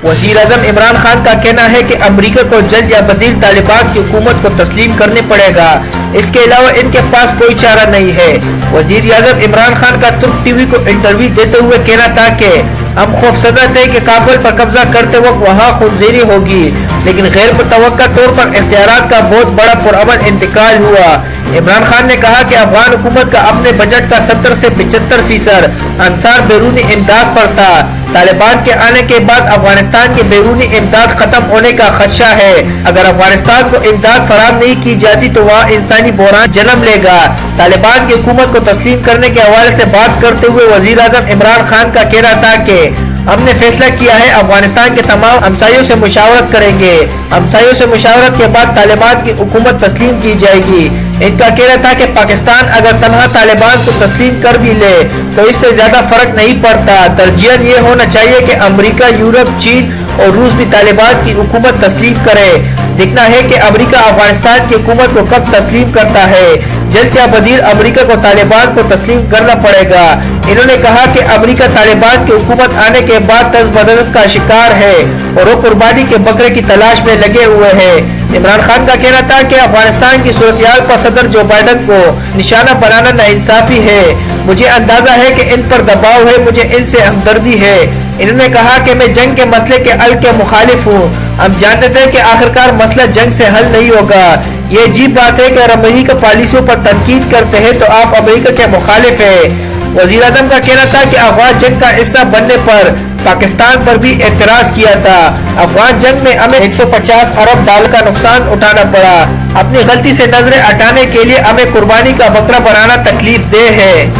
وزیر اعظم عمران خان کا کہنا ہے کہ امریکہ کو جلد یا بدیل طالبان کی حکومت کو تسلیم کرنے پڑے گا، اس کے علاوہ ان کے پاس کوئی چارہ نہیں ہے۔ وزیر اعظم عمران خان کا ترک ٹی وی کو انٹرویو دیتے ہوئے کہنا تھا کہ ہم خوفزدہ تھے کہ کابل پر قبضہ کرتے وقت وہاں خونریزی ہوگی، لیکن غیر متوقع طور پر اختیارات کا بہت بڑا پرامن انتقال ہوا۔ عمران خان نے کہا کہ افغان حکومت کا اپنے بجٹ کا 70 سے 75% انحصار بیرونی امداد پر تھا۔ طالبان کے آنے کے بعد افغانستان کی بیرونی امداد ختم ہونے کا خدشہ ہے۔ اگر افغانستان کو امداد فراہم نہیں کی جاتی تو وہاں انسانی بحران جنم لے گا۔ طالبان کی حکومت کو تسلیم کرنے کے حوالے سے بات کرتے ہوئے وزیر اعظم عمران خان کا کہنا تھا کہ ہم نے فیصلہ کیا ہے افغانستان کے تمام ہمسایوں سے مشاورت کریں گے۔ ہمسایوں سے مشاورت کے بعد طالبان کی حکومت تسلیم کی جائے گی۔ ان کا کہنا تھا کہ پاکستان اگر تنہا طالبان کو تسلیم کر بھی لے تو اس سے زیادہ فرق نہیں پڑتا۔ ترجیحاً یہ ہونا چاہیے کہ امریکہ، یورپ، چین اور روس بھی طالبان کی حکومت تسلیم کرے۔ دیکھنا ہے کہ امریکہ افغانستان کی حکومت کو کب تسلیم کرتا ہے۔ جلد یا بدیل امریکہ کو طالبان کو تسلیم کرنا پڑے گا۔ انہوں نے کہا کہ امریکہ طالبان کی حکومت آنے کے بعد طرز بدست کا شکار ہے اور وہ قربانی کے بکرے کی تلاش میں لگے ہوئے ہیں۔ عمران خان کا کہنا تھا کہ افغانستان کی صورتحال پر صدر جو بائیڈن کو نشانہ بنانا ناانصافی ہے۔ مجھے اندازہ ہے کہ ان پر دباؤ ہے، مجھے ان سے ہمدردی ہے۔ انہوں نے کہا کہ میں جنگ کے مسئلے کے حل کے مخالف ہوں۔ ہم جانتے تھے کہ آخرکار مسئلہ جنگ سے حل نہیں ہوگا۔ یہ عجیب بات ہے کہ اگر امریکہ پالیسیوں پر تنقید کرتے ہیں تو آپ امریکہ کے مخالف ہیں۔ وزیر اعظم کا کہنا تھا کہ افغان جنگ کا حصہ بننے پر پاکستان پر بھی اعتراض کیا تھا۔ افغان جنگ میں ہمیں $150 ارب کا نقصان اٹھانا پڑا۔ اپنی غلطی سے نظریں ہٹانے کے لیے ہمیں قربانی کا بکرا بنانا تکلیف دہ ہے۔